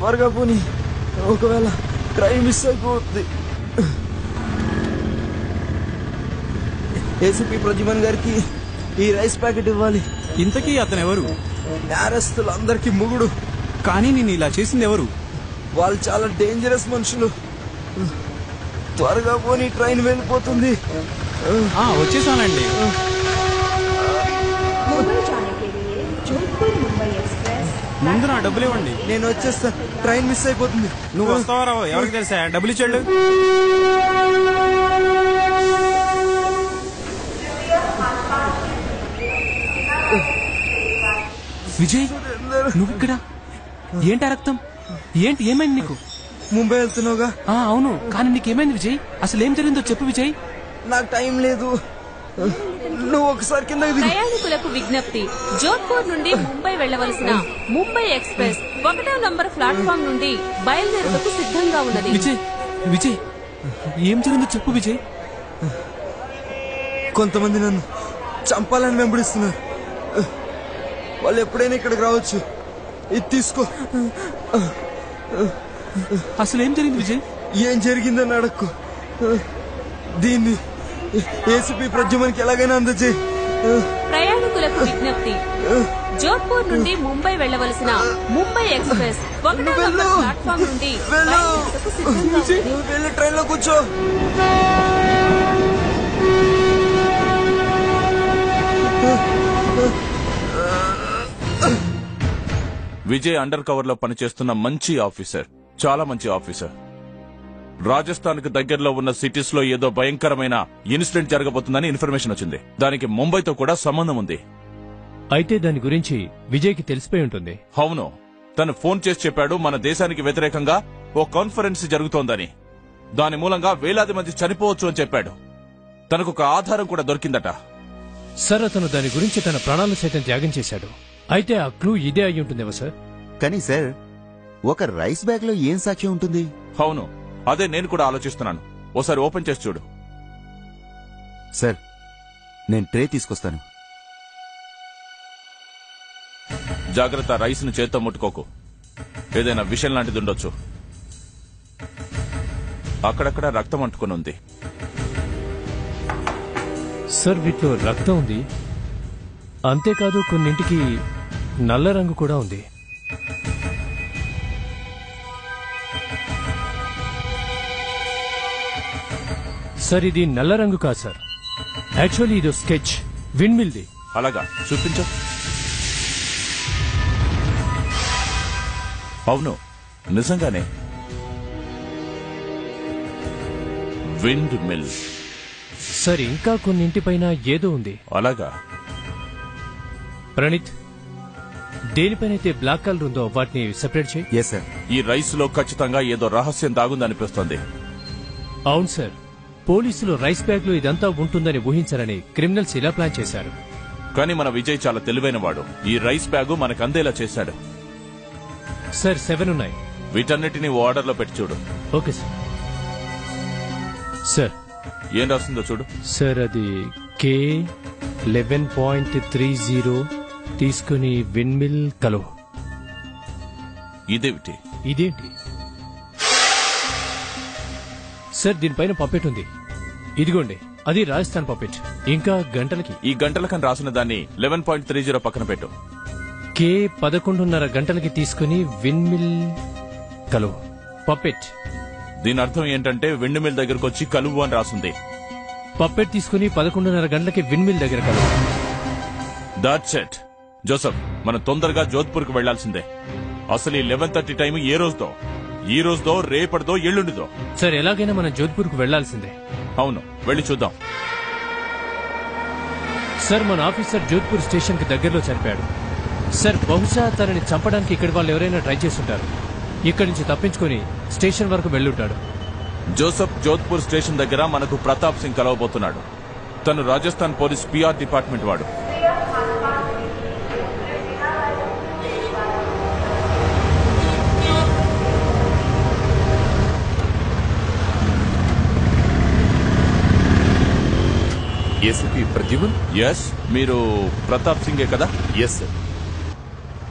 త్వరగా పోనీ, ఒకవేళ ట్రైన్ మిస్ అయిపోతుంది. ఏసీపీ ప్రద్యుమన్ గారికి ఈ రైస్ ప్యాకెట్ ఇవ్వాలి. ఇంతకీ అతను ఎవరు? నేరస్తులందరికీ మొగుడు. కానీ నేను ఇలా చేసింది ఎవరు? వాళ్ళు చాలా డేంజరస్ మనుషులు. త్వరగా పోనీ, ట్రైన్ వెళ్ళిపోతుంది. వచ్చేసానండి. ముందు నా డబ్బులు ఇవ్వండి. నేను వచ్చేస్తా, ట్రైన్ మిస్ అయిపోతుంది. నువ్వు వస్తావా రావో ఎవరికి తెలుసా? డబ్బులు ఇచ్చాడు. విజయ్, నువ్వు ఇక్కడ ఏంటి? రక్తం ఏంటి? ఏమైంది నీకు? ముంబై వెళ్తున్నావుగా? అవును, కానీ నీకేమైంది విజయ్? అసలు ఏం జరిగిందో చెప్పు విజయ్. నాకు టైం లేదు, నువ్వు ఒకసారి కిందకి దిగు. ప్రయాణికులకు విజ్ఞప్తి, జోధ్పూర్ నుండి ముంబై వెళ్లవలసిన ముంబై ఎక్స్ప్రెస్ 1వ నంబర్ ప్లాట్ఫామ్ నుండి బయలుదేరుటకు సిద్ధంగా ఉన్నది. విజయ్, విజయ్ ఏం జరిగిందో చెప్పు విజయ్. కొంతమంది నన్ను చంపాలని వెంబడిస్తున్నారు. వాళ్ళు ఎప్పుడైనా ఇక్కడికి రావచ్చు. ఇది తీసుకో. అసలు ఏం జరిగింది విజయ్? ఏం జరిగిందని అడక్కు. దీన్ని ఏసీపీ ప్రద్యుమన్కి ఎలాగైనా అందజేయి. ప్రయాణికులకు విజ్ఞప్తి, జోధ్పూర్ నుండి ముంబై వెళ్లవలసిన ముంబై ఎక్స్ప్రెస్ 1వ నంబర్ ప్లాట్ఫామ్ నుండి బయలుదేరుటకు సిద్ధంగా ఉన్నది. వెళ్ళి ట్రైన్ లో కూర్చో. విజయ్ అండర్ కవర్ లో పనిచేస్తున్న మంచి ఆఫీసర్, చాలా మంచి ఆఫీసర్. రాజస్థాన్ కు దగ్గరలో ఉన్న సిటీస్ లో ఏదో భయంకరమైన ఇన్సిడెంట్ జరగబోతుందని ఇన్ఫర్మేషన్ వచ్చింది. దానికి ముంబైతో కూడా సంబంధం ఉంది. అయితే దాని గురించి విజయ్కి తెలిసిపోయి ఉంటుంది. అవును, తను ఫోన్ చేసి చెప్పాడు మన దేశానికి వ్యతిరేకంగా ఓ కాన్ఫరెన్స్ జరుగుతోందని. దాని మూలంగా వేలాది మంది చనిపోవచ్చు అని చెప్పాడు. తనకు ఒక ఆధారం కూడా దొరికిందట. సార్, అతను దాని గురించి తన ప్రాణాలు సైతం త్యాగం చేశాడు. అయితే ఆ క్లూ ఇదే అయి ఉంటుందేమో సార్. కానీ సార్, ఒక రైస్ బ్యాగ్ లో ఏం సాక్ష్యం ఉంటుంది? అవును, అదే నేను కూడా ఆలోచిస్తున్నాను. ఓసారి ఓపెన్ చేసి చూడు. సార్, నేను ట్రే తీసుకొస్తాను. జాగ్రత్త, రైస్ ను చేత్తో ముట్టుకోకు. ఏదైనా విషయం లాంటిది ఉండొచ్చు. అక్కడక్కడ రక్తం అంటుకుని ఉంది. సార్, వీటిలో రక్తం ఉంది. అంతేకాదు, కొన్నింటికి నల్ల రంగు కూడా ఉంది. సార్, ఇది నల్ల రంగు కాదు సార్. యాక్చువల్లీ ఇదో స్కెచ్, విండ్ మిల్ది. అలాగా, చూపించు. అవును, నిజంగానే విండ్ మిల్. సార్, ఇంకా కొన్నింటిపైన ఏదో ఉంది. అలాగా. ప్రణీత్, దేనిపైనైతే బ్లాక్ కలర్ ఉందో వాటిని సెపరేట్ చేయి. Yes sir. ఈ రైస్ లో ఖచ్చితంగా ఏదో రహస్యం దాగుందనిపిస్తోంది. అవును సార్, పోలీసులు రైస్ బ్యాగ్ లో ఇదంతా ఉంటుందని ఊహించారని క్రిమినల్స్ ఇలా ప్లాన్ చేశారు. కానీ మన విజయ్ చాలా తెలివైనవాడు. ఈ రైస్ బ్యాగు మనకు అందేలా చేశాడు. సార్, 7 ఉన్నాయి. వీటన్నిటిని ఓ ఆర్డర్ లో పెట్టి చూడు. Okay sir. సార్, ఏం రాస్తుందో చూడు. సార్, అది K 11.30 తీసుకుని విండ్ మిల్ కలో. ఇదేమిటి? ఇదేంటి సార్? దీనిపైన పప్పెట్ ఉంది. ఇదిగోండి, అది రాజస్థాన్ పప్పెట్. ఇంకా గంటలకి ఈ గంటలకని రాసిన దాన్ని 11.30 పక్కన పెట్టు. K 11:30 గంటలకి తీసుకుని విండ్ మిల్ కలో పప్పెట్. దీని అర్థం ఏంటంటే విండ్ మిల్ దగ్గరకు వచ్చి కలువు అని రాసింది. పప్పెట్ తీసుకుని 11:30 గంటలకి విండ్ మిల్ దగ్గర కలో. That's it. జోసఫ్, మనం తొందరగా జోధ్పూర్ కు వెళ్లాల్సిందే. అసలు ఈ 11:30 టైం ఏ రోజుదో? ఈ రోజుదో, రేపటిదో, ఎల్లుండిదో? సార్, ఎలాగైనా మనం జోధ్పూర్ కు వెళ్లాల్సిందే. అవును, వెళ్లి చూద్దాం. సార్, మన ఆఫీసర్ జోధ్పూర్ స్టేషన్ కి దగ్గరలో చనిపోయాడు. సార్, బహుశా తనని చంపడానికి ఇక్కడ వాళ్ళు ఎవరైనా ట్రై చేస్తుంటారు. ఇక్కడి నుంచి తప్పించుకుని స్టేషన్ వరకు వెళ్ళుంటాడు. జోసఫ్ జోధ్పూర్ స్టేషన్ దగ్గర మనకు ప్రతాప్ సింగ్ కలవబోతున్నాడు. తను రాజస్థాన్ పోలీస్ PR డిపార్ట్మెంట్ వాడు. ఏసీపీ ప్రద్యుమన్? ఎస్, మీరు ప్రతాప్ సింగే కదా? Yes sir.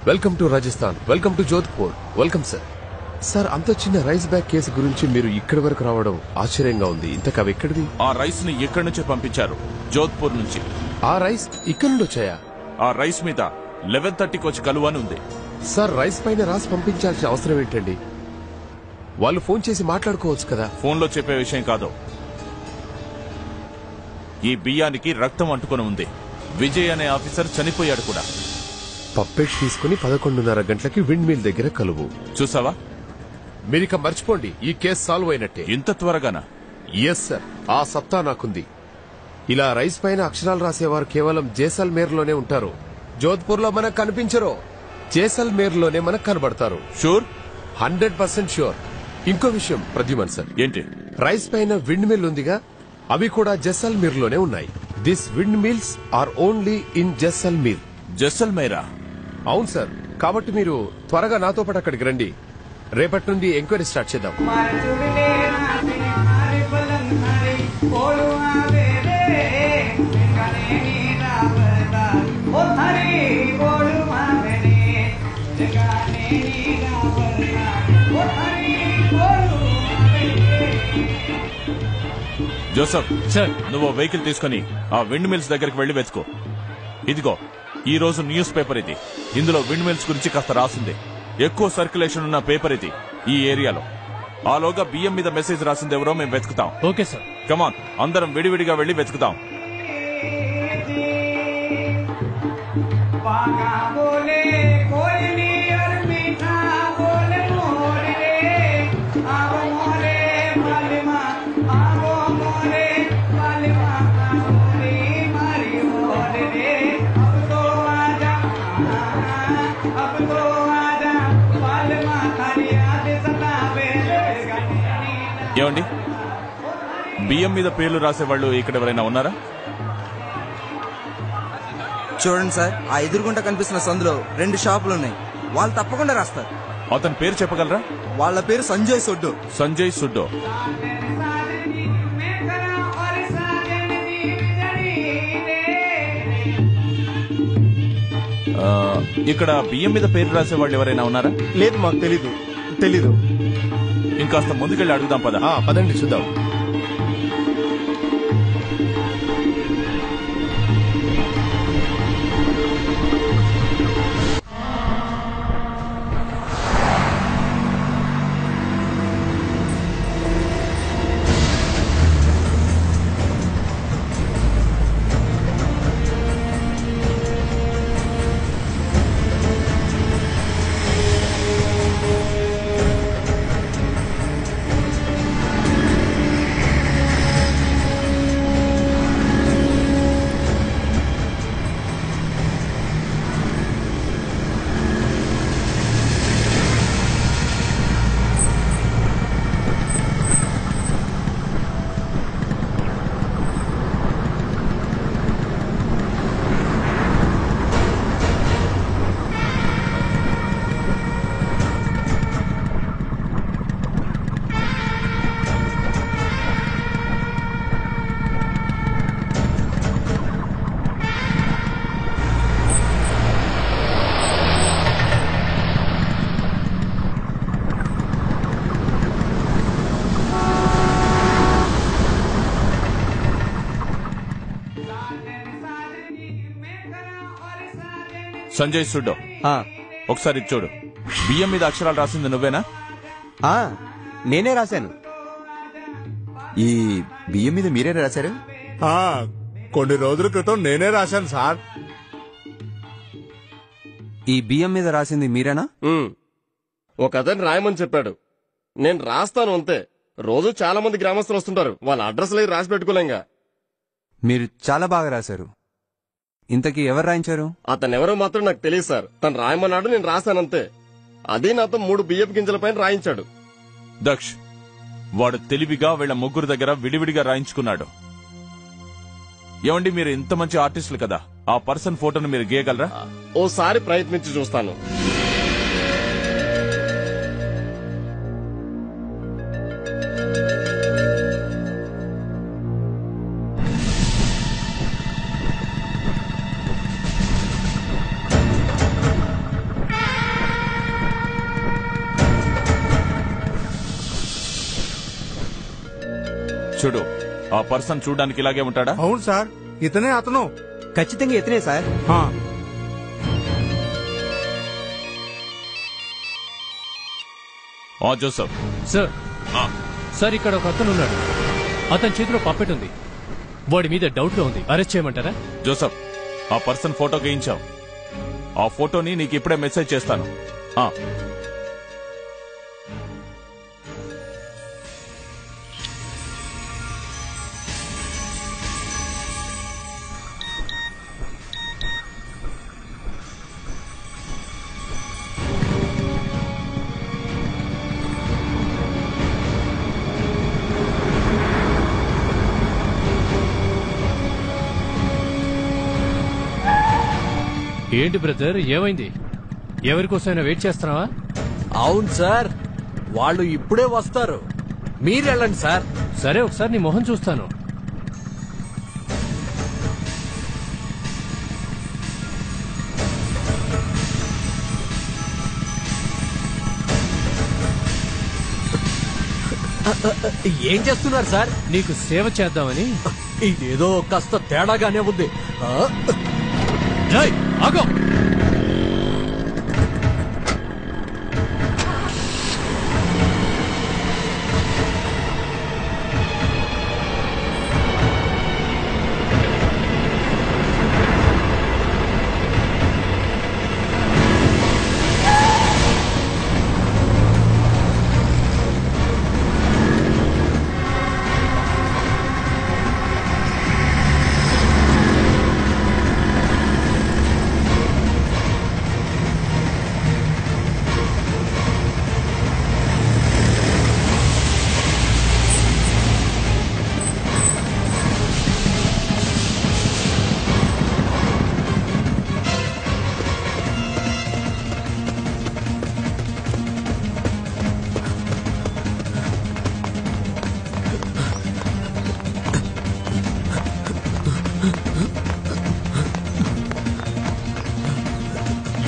Welcome to Rajasthan. Welcome to Jodhpur. Welcome sir. Sir అంత చిన్న రైస్ బ్యాగ్ కేసు గురించి మీరు ఇక్కడి వరకు రావడం ఆశ్చర్యంగా ఉంది. ఇంతకు అవి ఎక్కడివి? ఆ రైస్ ని ఇక్కడి నుంచి పంపించారు, జోధ్పూర్ నుంచి. ఆ రైస్ ఇక్కడ నుండి వచ్చాయా? ఆ రైస్ మీద 11:30కి వచ్చి కలువని ఉంది. సార్ రైస్ పైన రాసి పంపించాల్సిన అవసరం ఏంటండి? వాళ్ళు ఫోన్ చేసి మాట్లాడుకోవచ్చు కదా. ఫోన్లో చెప్పే విషయం కాదు. ఈ బియ్యానికి రక్తం అంటుకొని ఉంది. విజయ్ అనే ఆఫీసర్ చనిపోయాడు కూడా. పప్పెట్ తీసుకుని 11:30 గంటలకి విండ్ మిల్ దగ్గర కలువు. చూసావా? మీరిక మర్చిపోండి, ఈ కేసు సాల్వ్ అయినట్టే. ఇంత త్వరగానా? ఎస్ సార్, ఆ సత్తా నాకుంది. ఇలా రైస్ పైన అక్షరాలు రాసేవారు కేవలం జైసల్మేర్ లోనే ఉంటారు. జోధ్పూర్ లో మనకు కనిపించరు, జైసల్మేర్ లోనే మనకు కనబడతారు. షూర్? 100% షూర్. ఇంకో విషయం ప్రద్యుమన్ సార్, ఏంటి? రైస్ పైన విండ్ మిల్ ఉందిగా, అవి కూడా జైసల్మేర్ లోనే ఉన్నాయి. This windmills are only in Jaisalmer. జైసల్మేరా? అవును సార్. కాబట్టి మీరు త్వరగా నాతో పాటు అక్కడికి రండి. రేపటి నుండి ఎంక్వైరీ స్టార్ట్ చేద్దాం. జోసఫ్ సార్, నువ్వు వెహికల్ తీసుకుని ఆ విండ్ మిల్స్ దగ్గరికి వెళ్లి వెతుకో. ఇదిగో ఈ రోజు న్యూస్ పేపర్ ఇది. ఇందులో విండ్ మిల్స్ గురించి కాస్త రాసింది. ఎక్కువ సర్క్యులేషన్ ఉన్న పేపర్ ఇది ఈ ఏరియాలో. ఆలోగా బియ్యం మీద మెసేజ్ రాసింది ఎవరో మేము వెతుకుతాం. Okay sir. కమాన్, అందరం విడివిడిగా వెళ్లి వెతుకుతాం. ఏమండి, బియ్యం మీద పేర్లు రాసేవాళ్ళు ఇక్కడ ఎవరైనా ఉన్నారా? చూడండి సార్, ఆ ఎదురుగుంట కనిపిస్తున్న సందులో 2 షాపులు ఉన్నాయి. వాళ్ళు తప్పకుండా రాస్తారు. అతని పేరు చెప్పగలరా? వాళ్ళ పేరు సంజయ్ సొడ్డు. సంజయ్ సుడ్డో. ఇక్కడ బియ్యం మీద పేరు రాసేవాళ్ళు ఎవరైనా ఉన్నారా? లేదు, మాకు తెలీదు. ఇంకాస్త ముందుకెళ్ళి అడుగుదాం పద. పదండి చూద్దాం. సంజయ్ సుడ్డో, ఒకసారి చూడు. బియ్యం మీద అక్షరాలు రాసింది నువ్వేనా? నేనే రాశాను. ఈ బియ్యం మీద మీరే రాశారు? కొన్ని రోజుల క్రితం నేనే రాశాను సార్. ఈ బియ్యం మీద రాసింది మీరేనా? ఒక అతను రాయమని చెప్పాడు, నేను రాస్తాను అంతే. రోజు చాలా మంది గ్రామస్తులు వస్తుంటారు, వాళ్ళ అడ్రస్లు రాసి పెట్టుకోలేంగా. మీరు చాలా బాగా రాశారు. ఇంతకీ ఎవరు రాయించారు? అతనెవరో మాత్రం నాకు తెలియదు సార్. తను రాయమన్నాడు, నేను రాశానంతే. అదే నాతో 3 బియ్యపు గింజల పైన రాయించాడు. దక్ష్, వాడు తెలివిగా వీళ్ళ ముగ్గురు దగ్గర విడివిడిగా రాయించుకున్నాడు. ఏమండి, మీరు ఇంత మంచి ఆర్టిస్టులు కదా, ఆ పర్సన్ ఫోటోను మీరు గీయగలరా? ఓసారి ప్రయత్నించి చూస్తాను. చూడు, ఆ పర్సన్ చూడడానికి ఇలాగే ఉంటాడా? అవును సార్, ఇతనే అతను. ఖచ్చితంగా ఇతనే సార్. జోసఫ్. సార్ సార్ ఇక్కడ ఒక అతను ఉన్నాడు. అతని చేతిలో పప్పెట్ ఉంది. వాడి మీద డౌట్ గా ఉంది. అరెస్ట్ చేయమంటారా? జోసఫ్, ఆ పర్సన్ ఫోటో గీయించావు. ఆ ఫోటోని నీకు ఇప్పుడే మెసేజ్ చేస్తాను. ఏంటి బ్రదర్, ఏమైంది? ఎవరికోసమైనా వెయిట్ చేస్తున్నావా? అవును సార్, వాళ్ళు ఇప్పుడే వస్తారు. మీరు వెళ్ళండి సార్. సరే, ఒకసారి నీ మొహం చూస్తాను. ఏం చేస్తున్నారు సార్? నీకు సేవ చేద్దామని. ఇదేదో కాస్త తేడాగానే ఉంది. ఆగో.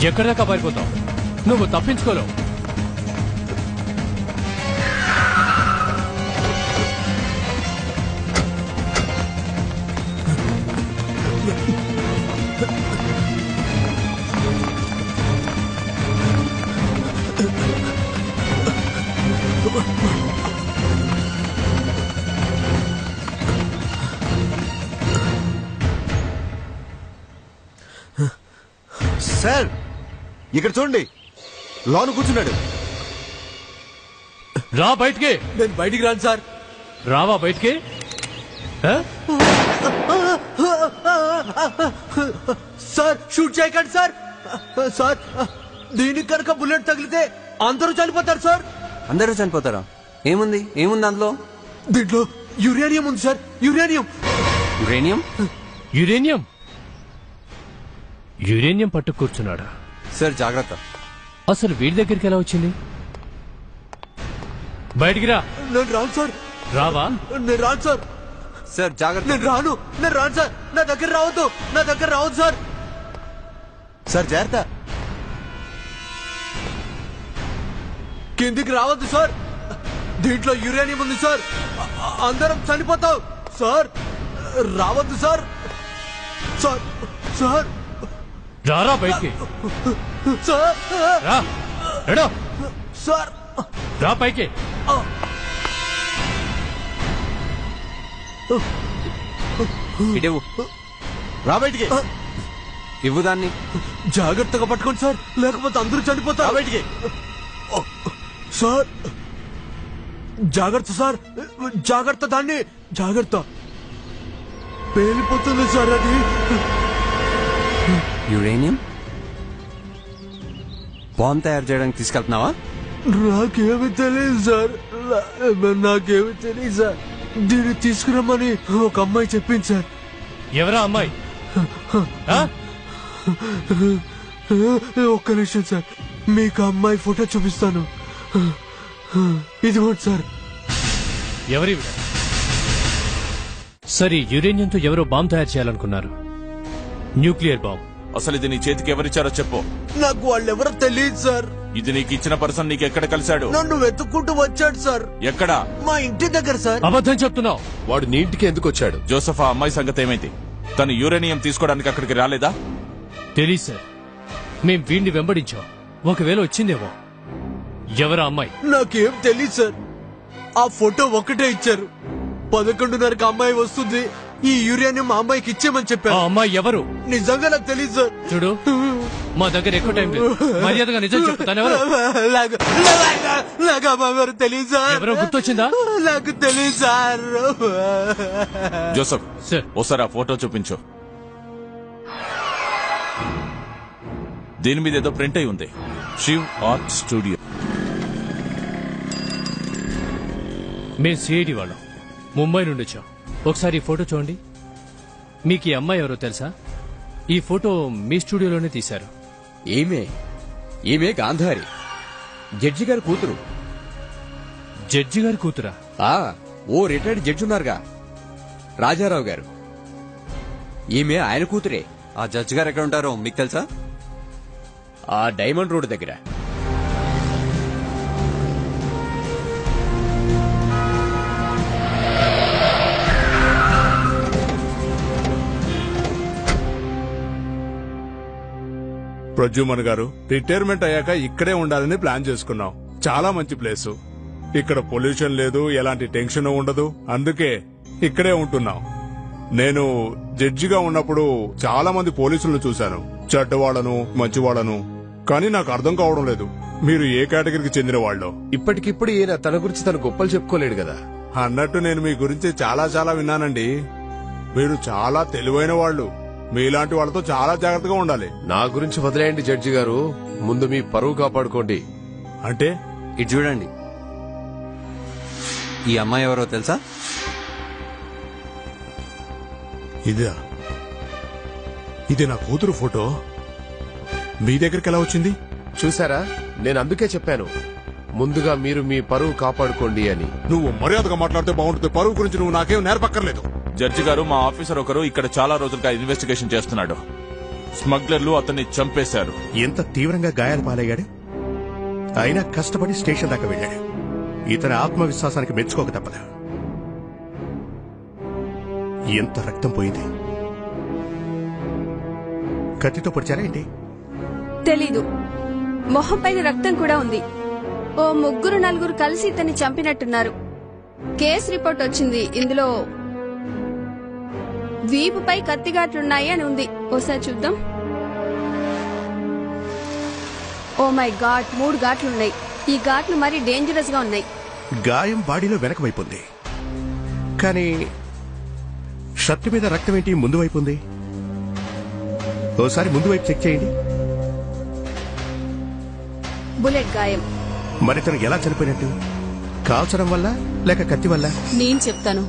ఎక్కడి దాకా పారిపోతావు? నువ్వు తప్పించుకోలేవు. సార్, ఇక్కడ చూడండి, లోను కూర్చున్నాడు. రా బయటికి. నేను బయటికి రాను సార్. రావా బయటికి? సార్, షూట్ చేయకండి సార్. సార్, దీనికి కనుక బుల్లెట్ తగిలితే అందరూ చనిపోతారు సార్. అందరూ చనిపోతారా? ఏముంది అందులో? దీంట్లో యురేనియం ఉంది sir. Uranium. Uranium? Uranium? Uranium పట్టు కూర్చున్నాడా? సార్ జాగ్రత్త. అసలు వీడి దగ్గరికి ఎలా వచ్చింది? బయటికి రా. నేను రాను సార్. రావా? నేను రాను సార్. సార్ జాగ్రత్త. నేను రాను సార్. నా దగ్గర రావద్దు సార్. సార్ జాగ్రత్త. కిందికి రావద్దు సార్. దీంట్లో యురేనియం ఉంది సార్. అందరం చనిపోతాం సార్. రావద్దు సార్. సార్ సార్ రారా బయటికి. సార్ రా. ఎడో. సార్ రా పైకి. ఇటు రా బయటికి. ఇవ్వు దాన్ని. జాగ్రత్తగా పట్టుకోండి సార్, లేకపోతే అందరూ చనిపోతారు. బయటికి సార్. జాగ్రత్త సార్, జాగ్రత్త. దాన్ని జాగ్రత్త. పేలిపోతుంది సార్ అది. యురేనియం బాంబు తయారు చేయడానికి తీసుకెళ్తున్నావా? నాకేమి తెలియదు సార్. నాకేమి తెలియదు సార్. దీన్ని తీసుకురమ్మని ఒక అమ్మాయి చెప్పింది సార్. ఎవరా అమ్మాయి? ఒక్క నిమిషం సార్, మీకు అమ్మాయి ఫోటో చూపిస్తాను. ఇదిగోండి సార్. ఎవరి? సరే, యురేనియంతో ఎవరో బాంబు తయారు చేయాలనుకున్నారు. Nuclear bomb. అసలు ఇది నీ చేతికి ఎవరిచ్చారో చెప్పు. నాకు వాళ్ళెవరో తెలియదు సార్. ఇది నీకు ఇచ్చిన పర్సన్ నీకు ఎక్కడ కలిశాడు? నన్ను వెతుక్కుంటూ వచ్చాడు సార్. ఎక్కడ? మా ఇంటి దగ్గర సార్. అబద్ధం చెప్తున్నావు. వాడు నీ ఇంటికి ఎందుకు వచ్చాడు? జోసఫ్, ఆ అమ్మాయి సంగతి ఏమైంది? తను యురేనియం తీసుకోవడానికి అక్కడికి రాలేదా? తెలీదు సార్, మేం వీడిని వెంబడించాం. ఒకవేళ వచ్చిందేమో. ఎవరా అమ్మాయి? నాకేం తెలీదు సార్. ఆ ఫోటో ఒక్కటే ఇచ్చారు. 11:30కి అమ్మాయి వస్తుంది, ఈ యురేనియం ఆ అమ్మాయికి ఇచ్చేమని చెప్పారు. ఆ అమ్మాయి ఎవరు? నిజంగా నాకు తెలీదు సార్. చూడు, మా దగ్గర ఎక్కువ టైం లేదు. మర్యాదగా నిజం చెప్పు. తనెవరు? నాకు అమ్మాయి తెలీదు సార్. ఎవరో గుర్తొచ్చిందా? నాకు తెలీదు సార్. జోసఫ్ సార్, ఓసారి ఆ ఫోటో చూపించు. దీని మీద ఏదో ప్రింట్ అయి ఉంది, శివ్ ఆర్ట్ స్టూడియో. మేం సిఐడి వాళ్ళం, ముంబై నుండి వచ్చాం. ఒకసారి ఈ ఫోటో చూడండి. మీకు ఈ అమ్మాయి ఎవరో తెలుసా? ఈ ఫోటో మీ స్టూడియోలోనే తీశారు. ఈమె గాంధారి, జడ్జి గారి కూతురు. జడ్జి గారి కూతురా? ఓ రిటైర్డ్ జడ్జి ఉన్నారుగా, రాజారావు గారు. ఈమె ఆయన కూతురే. ఆ జడ్జి గారు ఎక్కడ ఉంటారో మీకు తెలుసా? ఆ డైమండ్ రోడ్ దగ్గర. ప్రద్యుమన్ గారు, రిటైర్మెంట్ అయ్యాక ఇక్కడే ఉండాలని ప్లాన్ చేసుకున్నాం. చాలా మంచి ప్లేసు. ఇక్కడ పొల్యూషన్ లేదు, ఎలాంటి టెన్షన్ ఉండదు. అందుకే ఇక్కడే ఉంటున్నాం. నేను జడ్జిగా ఉన్నప్పుడు చాలా మంది పోలీసులను చూశాను, చెడ్డవాళ్లను, మంచివాళ్లను. కానీ నాకు అర్థం కావడం లేదు మీరు ఏ కేటగిరీకి చెందిన వాళ్ళు. ఇప్పటికిప్పుడు ఈయన తన గురించి తన గొప్పలు చెప్పుకోలేడు కదా. అన్నట్టు నేను మీ గురించి చాలా చాలా విన్నానండి. మీరు చాలా తెలివైన వాళ్ళు. మీలాంటి వాళ్ళతో చాలా జాగ్రత్తగా ఉండాలి. నా గురించి వదిలేయండి జడ్జి గారు, ముందు మీ పరువు కాపాడుకోండి. అంటే ఇది చూడండి, ఈ అమ్మాయి ఎవరో తెలుసా? ఇదా? ఇది నా కూతురు ఫోటో. మీ దగ్గరికి ఎలా వచ్చింది? చూసారా, నేను అందుకే చెప్పాను ముందుగా మీరు మీ పరువు కాపాడుకోండి అని. నువ్వు మర్యాదగా మాట్లాడితే బాగుంటుంది. పరువు గురించి నువ్వు నాకేం నేర్పక్కర్లేదు. జడ్జి గారు, మా ఆఫీసర్ ఒకరు ఇక్కడ చాలా రోజులుగా ఇన్వెస్టిగేషన్ చేస్తున్నాడు. స్మగ్లర్లు అతన్ని చంపేశారు. ఎంత తీవ్రంగా గాయాలు పాలయ్యాడు. అయినా కష్టపడి స్టేషన్ దాకా వెళ్ళాడు. ఇతని ఆత్మవిశ్వాసానికి మెచ్చుకోక తప్పదు. ఎంత రక్తం పోయింది. కత్తితో పొడిచారా ఏంటి? తెలీదు. మొహం పైన రక్తం కూడా ఉంది. ఓ 3-4 కలిసి ఇతన్ని చంపినట్టున్నారు. కేసు రిపోర్ట్ వచ్చింది. ఇందులో వీపుపై కత్తిగాట్లున్నాయి అని ఉంది. ఓసారి చూద్దాం. ఓ మై గాడ్, 3 ఘాట్లున్నాయి. ఈ ఘాట్లు మరీ డేంజరస్ గా ఉన్నాయి. గాయం బాడీలో వెనక వైపు ఉంది, కానీ షర్ట్ మీద రక్తం ఏంటి ముందు వైపు ఉంది? ఓసారి ముందు వైపు చెక్ చేయండి. బుల్లెట్ గాయం. మరి తను ఎలా చనిపోయినట్టు? కాల్చడం వల్ల లేక కత్తి వల్ల? నేను చెప్తాను.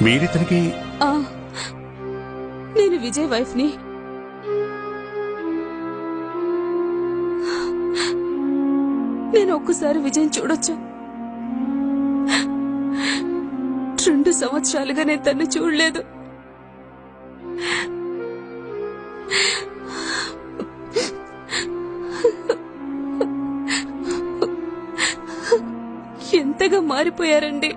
మీరితనికి? నేను విజయ్ వైఫ్ ని. నేను ఒక్కసారి విజయ్ చూడొచ్చు. 2 సంవత్సరాలుగా నేను తన్ని చూడలేదు. ఎంతగా మారిపోయారండి.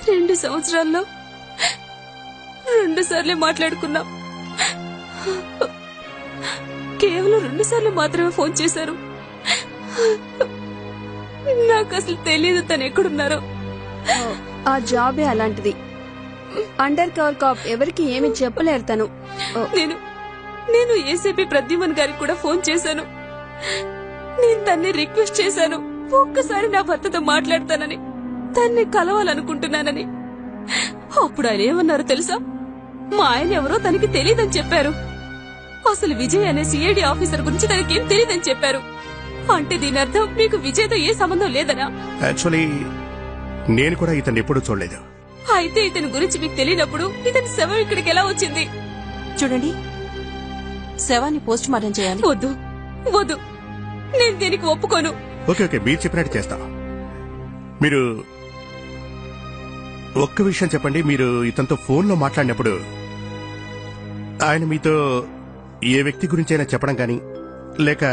రెండు సంవత్సరాల్లో 2 సార్లు మాట్లాడుకున్నాం. కేవలం 2 సార్లు మాత్రమే ఫోన్ చేశారు. నాకు అసలు తెలియదు తను ఎక్కడున్నారో. ఆ జాబే అలాంటిది. అండర్ కవర్ కాప్, ఎవరికి ఏమి చెప్పలేరు తను. నేను ఏసీపీ ప్రద్యుమన్ గారికి కూడా ఫోన్ చేశాను. నేను తన్ని రిక్వెస్ట్ చేశాను, ఒక్కసారి నా భర్తతో మాట్లాడతానని, తన్ని కలవాలనుకుంటున్నానని. అప్పుడు ఆయన ఏమన్నారు తెలుసా? మా ఆయన ఎవరో తనకి తెలియదని చెప్పారు. అసలు విజయ్ అనే సిఐడి ఆఫీసర్ గురించి తనకేం తెలియదని చెప్పారు. అంటే దీని అర్థం మీకు విజయ్తో ఏ సంబంధం లేదనా? యాక్చువల్లీ నేను కూడా ఇతన్ని ఎప్పుడూ చూడలేదు. అయితే ఇతని గురించి మీకు తెలియనప్పుడు ఇతని శవం ఇక్కడికి ఎలా వచ్చింది? చూడండి, శవాన్ని పోస్ట్ మార్టం చేయాలి. వద్దు వద్దు, నేను దీనికి ఒప్పుకోను. ఓకే ఓకే, మీరు చెప్పినట్టు చేస్తాం. మీరు ఒక్క విషయం చెప్పండి, మీరు ఇతనితో ఫోన్లో మాట్లాడినప్పుడు ఆయన మీతో ఏ వ్యక్తి గురించైనా చెప్పడం గాని లేక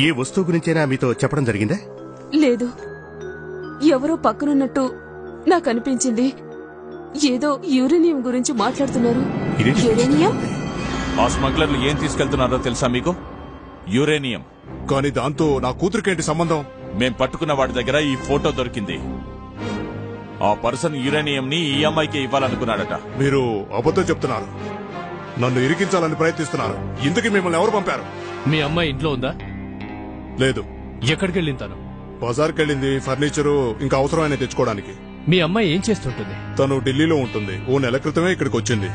ఏ వస్తువు గురించైనా మీతో చెప్పడం జరిగిందా? లేదు, ఎవరో పక్కనున్నట్టు నాకు అనిపించింది. ఏదో యురేనియం గురించి మాట్లాడుతున్నారు. యురేనియం? ఆ స్మగ్లర్లు ఏం తీసుకెళ్తున్నారో తెలుసా మీకు? యురేనియం. కానీ దాంతో నా కూతురికేంటి సంబంధం? మేం పట్టుకున్న వాడి దగ్గర ఈ ఫోటో దొరికింది. ఆ పర్సన్ యురేనియం ని ఈ అమ్మాయికి ఇవ్వాలనుకున్నాడట. మీరు అబద్ధం చెప్తున్నారు, నన్ను ఇరికించాలని ప్రయత్నిస్తున్నారు. ఇంతకీ మిమ్మల్ని ఎవరు పంపారు? మీ అమ్మాయి ఇంట్లో ఉందా? లేదు. ఎక్కడికి వెళ్ళింది తను? బజార్కి వెళ్ళింది, ఫర్నిచరు ఇంకా అవసరమైన తెచ్చుకోవడానికి. మీ అమ్మాయి ఏం చేస్తుంటుంది? తను ఢిల్లీలో ఉంటుంది. ఓ నెల క్రితమే ఇక్కడికి వచ్చింది.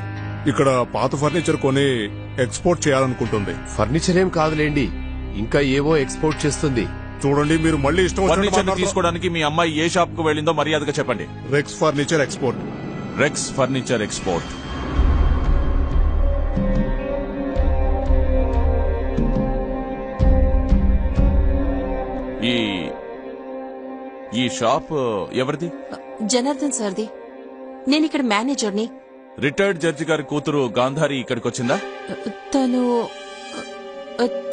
ఇక్కడ పాత ఫర్నిచర్ కొని ఎక్స్పోర్ట్ చేయాలనుకుంటుంది. ఫర్నిచర్ ఏం కాదులేండి, ఇంకా ఏవో ఎక్స్పోర్ట్ చేస్తుంది. చూడండి, మీరు మళ్ళీ ఇష్టం ఫర్నిచర్ తీసుకోవడానికి మీ అమ్మాయి ఏ షాప్ కు వెళ్ళిందో మర్యాదగా చెప్పండి. Rex furniture export. Rex furniture export. ఈ షాప్ ఎవరిది? జనార్దన్ సార్ది. నేను ఇక్కడ మేనేజర్ని. రిటైర్డ్ జడ్జి గారి కూతురు గాంధారి ఇక్కడికి వచ్చిందా?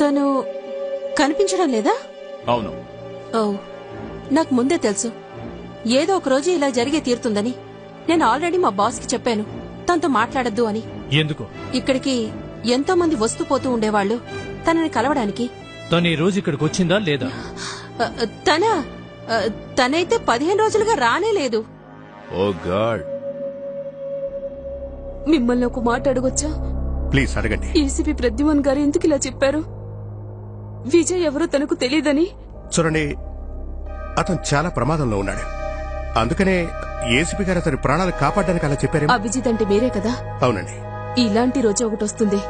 తను కనిపించడం లేదా? అవును. ఓ, నాకు ముందే తెలుసు ఏదో ఒక రోజు ఇలా జరిగే తీరుతుందని. నేను ఆల్రెడీ మా బాస్ కి చెప్పాను తనతో మాట్లాడద్దు అని. ఎందుకు? ఇక్కడికి ఎంతో మంది వస్తూ పోతూ ఉండేవాళ్లు తనని కలవడానికి. తను ఈ రోజు ఇక్కడికి వచ్చిందా లేదా? తనైతే 15 రోజులుగా రానే లేదు. ఓ గాడ్. మిమ్మల్ని ఒక మాట అడగొచ్చా? ప్లీజ్ అడగండి. ఏసీపీ ప్రద్యుమన్ గారు ఎందుకు ఇలా చెప్పారు? విజయ్ ఎవరో తనకు తెలియదని. చూడండి, అతను చాలా ప్రమాదంలో ఉన్నాడు. అందుకనే ఏసీపీ గారు అతని ప్రాణాలు కాపాడడానికి అలా చెప్పారు. అభిజిత్ అంటే మీరే కదా? అవునండి. ఇలాంటి రోజు ఒకటి వస్తుంది.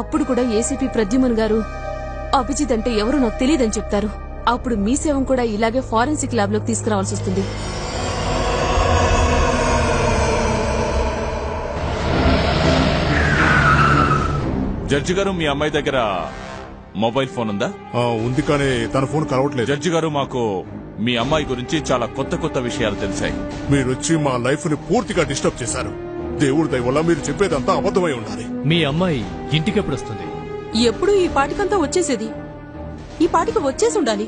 అప్పుడు కూడా ఏసీపీ ప్రద్యుమన్ గారు అభిజిత్ అంటే ఎవరో నాకు తెలియదని చెప్తారు. అప్పుడు మీ శవం కూడా ఇలాగే ఫారెన్సిక్ ల్యాబ్ లోకి తీసుకురావాల్సి వస్తుంది. జడ్జి గారు, మీ అమ్మాయి దగ్గర మొబైల్ ఫోన్ ఉందా? ఉంది, కానీ తన ఫోన్ కలవట్లేదు. జడ్జి గారు, మాకు మీ అమ్మాయి గురించి చాలా కొత్త కొత్త విషయాలు తెలిసాయి. మీరు వచ్చి మా లైఫ్ ని పూర్తిగా డిస్టర్బ్ చేశారు. దేవుడి దయ వల్ల మీరు చెప్పేదంతా అబద్ధమై ఉండాలి. మీ అమ్మాయి ఇంటికి ఎప్పుడు వస్తుంది? ఎప్పుడు ఈ పాటికంతా వచ్చేసేది. ఈ పాటికి వచ్చేసి ఉండాలి.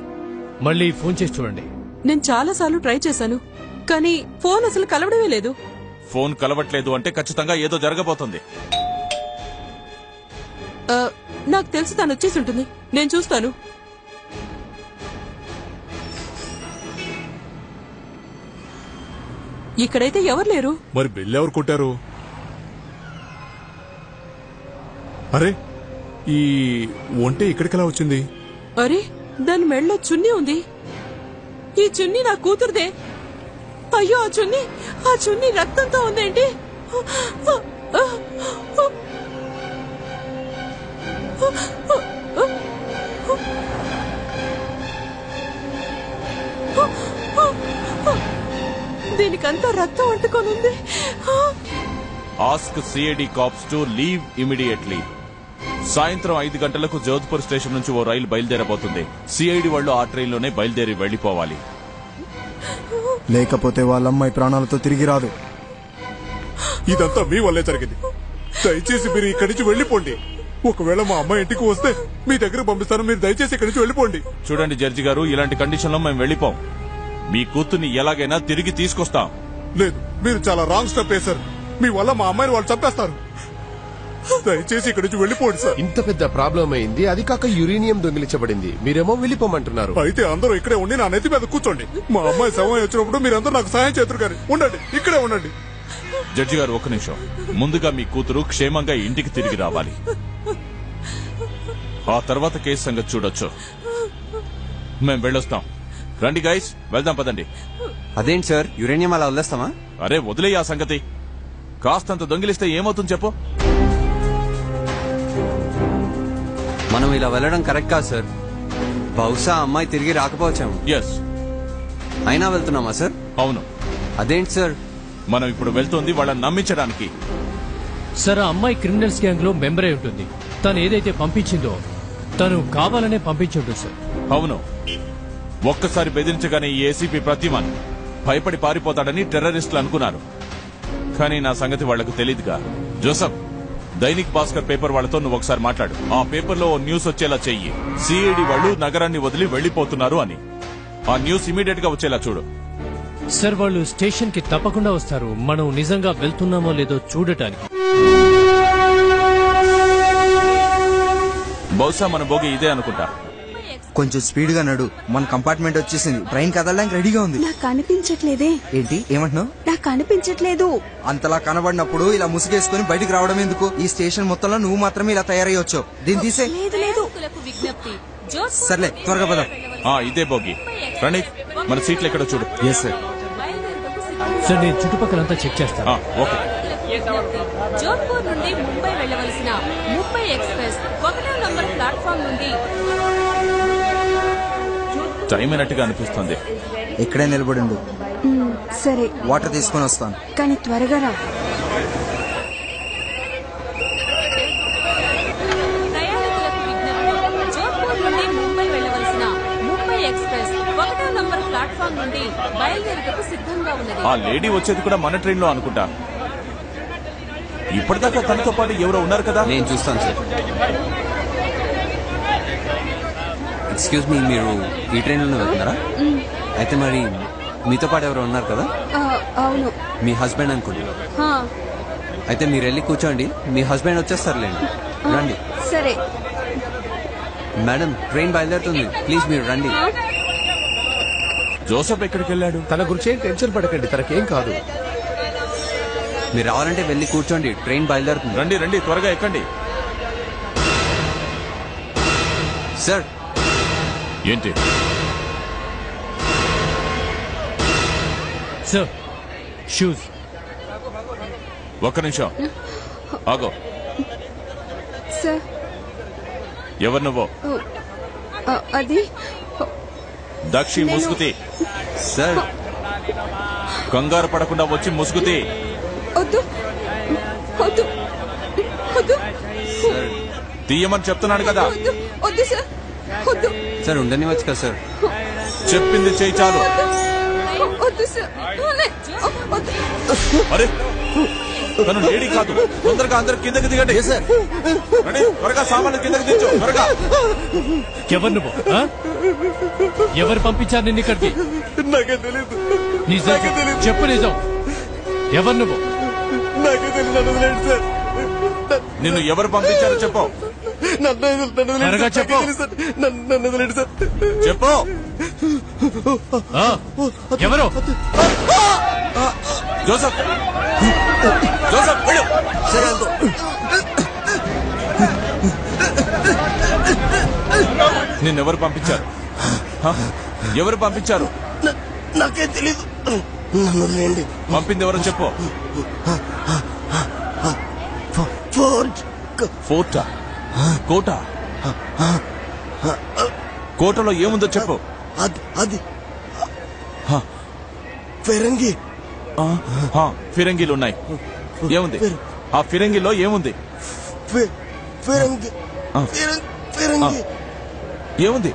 మళ్ళీ ఫోన్ చేసి చూడండి. నేను చాలా సార్లు ట్రై చేశాను, కానీ ఫోన్ అసలు కలవడమే లేదు. ఫోన్ కలవట్లేదు అంటే ఖచ్చితంగా ఏదో జరగబోతుంది. నాకు తెలుసు తను వచ్చేసి ఉంటుంది. నేను చూస్తాను. ఇక్కడైతే ఎవరు లేరు. మరి బెల్ ఎవరు కొట్టారు? అరే, ఈ ఒంటె ఇక్కడికెలా వచ్చింది? అరే, దాని మెడలో చున్నీ ఉంది. ఈ చున్నీ నా కూతురుదే. అయ్యో, ఆ చున్నీ రక్తంతో ఉందేంటి? దీనికంతా రక్తం అంటుకొని ఉంది. Ask CID cops to leave immediately. సాయంత్రం 5 గంటలకు జోధ్పూర్ స్టేషన్ నుంచి ఓ రైలు బయలుదేరబోతుంది. సిఐడి వాళ్ళు ఆ ట్రైన్ లోనే బయలుదేరి వెళ్లిపోవాలి. లేకపోతే వాళ్ళ అమ్మాయి ప్రాణాలతో తిరిగి రాదు. ఇదంతా మీ వల్లే జరిగింది. దయచేసి మీరు ఇక్కడి నుంచి వెళ్లిపోండి. ఒకవేళ మా అమ్మాయి ఇంటికి వస్తే మీ దగ్గర పంపిస్తాను. మీరు దయచేసి ఇక్కడి నుంచి వెళ్లిపోండి. చూడండి జడ్జి గారు, ఇలాంటి కండిషన్ లో మేము వెళ్లిపోం. మీ కూతుర్ని ఎలాగైనా తిరిగి తీసుకొస్తాం. లేదు, మీరు చాలా రాంగ్ స్టెప్ వేశారు. మీ వల్ల మా అమ్మాయిని వాళ్ళు చంపేస్తారు. దయచేసి ఇక్కడి నుంచి వెళ్లిపోండి సార్. ఇంత పెద్ద ప్రాబ్లం అయింది, అది కాక యురేనియం దొంగిలించబడింది. మీరేమో వెళ్ళిపోమంటున్నారు. అయితే అందరూ ఇక్కడే ఉండి నా నెత్తి మీద కూర్చోండి. మా అమ్మాయి శవం వచ్చినప్పుడు మీరందరూ నాకు సాయం చేతురు కానీ ఉండండి, ఇక్కడే ఉండండి. జడ్జి గారు, ఒక్క నిమిషం. ముందుగా మీ కూతురు క్షేమంగా ఇంటికి తిరిగి రావాలి. ఆ తర్వాత కేసు సంగతి చూడొచ్చు. మేం వెళ్ళొస్తాం. రండి గైస్, వెళ్దాం పదండి. అదేంటి సార్, యురేనియం అలా వదిలేస్తామా? అరే వదిలే ఆ సంగతి. కాస్తంత దొంగిలిస్తే ఏమవుతుంది చెప్పు? మనం ఇలా వెళ్ళడం కరెక్ట్ కాదు సార్. బహుశా అమ్మాయి తిరిగి రాకపోవచ్చాము. ఎస్. అయినా వెళ్తున్నామా సార్? అవును. అదేంటి సార్? మనం ఇప్పుడు వెళ్తుంది వాళ్ళని నమ్మించడానికి. సార్, ఆ అమ్మాయి క్రిమినల్స్ గ్యాంగ్ లో మెంబర్ అయి ఉంటుంది. తను ఏదైతే పంపించిందో తను కావాలనే పంపించి ఉంటుంది సార్. అవును, ఒక్కసారి బెదిరించగానే ఈ ఏసీపీ ప్రతిమన్ భయపడి పారిపోతాడని టెర్రరిస్టులు అనుకున్నారు. కానీ నా సంగతి వాళ్లకు తెలీదుగా. జోసఫ్, దైనిక్ భాస్కర్ పేపర్ వాళ్లతో నువ్వు ఒకసారి మాట్లాడు. ఆ పేపర్లో ఓ న్యూస్ వచ్చేలా చెయ్యి, సిఐడి వాళ్ళు నగరాన్ని వదిలి వెళ్లిపోతున్నారు అని. ఆ న్యూస్ ఇమీడియట్ గా వచ్చేలా చూడు. సార్, వాళ్ళు స్టేషన్ కి తప్పకుండా వస్తారు. మనం నిజంగా వెళ్తున్నామో లేదో చూడటానికి. బహుశా మన బోగి ఇదే అనుకుంటా. కొంచెం స్పీడ్ గా నడు, మన కంపార్ట్మెంట్ వచ్చేసింది. ట్రైన్ కదలడానికి రెడీగా ఉంది. నాకు కనిపించట్లేదే. ఏంటి ఏమంటున్నావు? నాకు కనిపించట్లేదు. అంతలా కనబడినప్పుడు ఇలా ముసుగేసుకుని బయటికి రావడం ఎందుకు? ఈ స్టేషన్ మొత్తంలో నువ్వు మాత్రమే ఇలా తయారయ్యొచ్చు. దీన్ని తీసే. సర్లే, త్వరగా పద. ఇదే బోగి. ప్రణీత్, మన సీట్లు ఎక్కడో చూడు. Yes sir. సార్, నేను చుట్టుపక్కలంతా చెక్ చేస్తాను. ఓకే. జోధ్పూర్ నుండి ముంబై వెళ్లవలసిన ముంబై ఎక్స్ప్రెస్ 1వ నంబర్ ప్లాట్ఫామ్ నుండి. టైం అయినట్టుగా అనిపిస్తుంది. ఇక్కడే నిలబడిండు. సరే, వాటర్ తీసుకొని వస్తాను. కానీ త్వరగా రా. ప్రయాణికులకు విజ్ఞప్తి. జోధ్పూర్ నుండి ముంబై వెళ్లవలసిన ముంబై ఎక్స్ప్రెస్ 1వ నంబర్ ప్లాట్ఫామ్ నుండి బయలుదేరుటకు సిద్ధంగా ఉన్నది. ఆ లేడీ వచ్చేది కూడా మన ట్రైన్ లో అనుకుంటా. ఇప్పటిదాకా తనతో పాటు ఎవరో ఉన్నారు కదా. నేను చూస్తాను సార్. ఎక్స్క్యూజ్ మీ, మీరు ఈ ట్రైన్లోనే వెళ్తున్నారా? అయితే మరి మీతో పాటు ఎవరో ఉన్నారు కదా? అవును, మీ హస్బెండ్ అనుకుంటా. అయితే మీరు వెళ్ళి కూర్చోండి, మీ హస్బెండ్ వచ్చేస్తారులేండి. రండి. సరే మేడం, ట్రైన్ బయలుదేరుతుంది, ప్లీజ్ మీరు రండి. జోసఫ్ ఎక్కడికి వెళ్ళాడు? తన గురించి ఏం టెన్షన్ పడకండి, తనకేం కాదు. మీరు రావాలంటే వెళ్ళి కూర్చోండి, ట్రైన్ బయలుదేరుతుంది. రండి రండి, త్వరగా ఎక్కండి. సార్. ఏంటి సార్? షూస్. ఒక్క నిమిషం ఆగో. సార్. ఎవరు నువ్వు? అది దక్షి ముసుగుతి. సార్, కంగారు పడకుండా వచ్చి ముసుగుతి. వద్దు వద్దు వద్దు. తీయమని చెప్తున్నాను కదా. వద్దు సార్, వద్దు సార్. ఉండనివచ్చు కదా సార్. చెప్పింది చేయి చాలు. వద్దు సార్. అరే, తను లేడీ కాదు. తొందరగా అందరు కిందకి దిగండి. త్వరగా సామాన్లు కిందకి దించు, త్వరగా. ఎవరు నువ్వు? ఎవరు పంపించారు నిన్ను ఇక్కడికి? నాకే తెలీదు. నిజం చెప్పు, నిజం. ఎవరు నువ్వు? నాకే తెలియదు సార్. నిన్ను ఎవరు పంపించారో చెప్పు. త్వరగా చెప్పు. నన్ను వదిలేండి సార్. చెప్పు. ఎవరు? జోసఫ్, జోసఫ్ వెళ్ళు. నిన్నెవరు పంపించారు? ఎవరు పంపించారు? నాకే తెలీదు. నన్ను వదిలేండి. పంపింది ఎవరో చెప్పు. ఫోర్టా? కోట? కోటలో ఏముందో చెప్పు. అది ఫిరంగి. ఫిరంగిలు ఉన్నాయి. ఏముంది ఆ ఫిరంగిలో? ఏముంది? ఫిరంగి ఏముంది?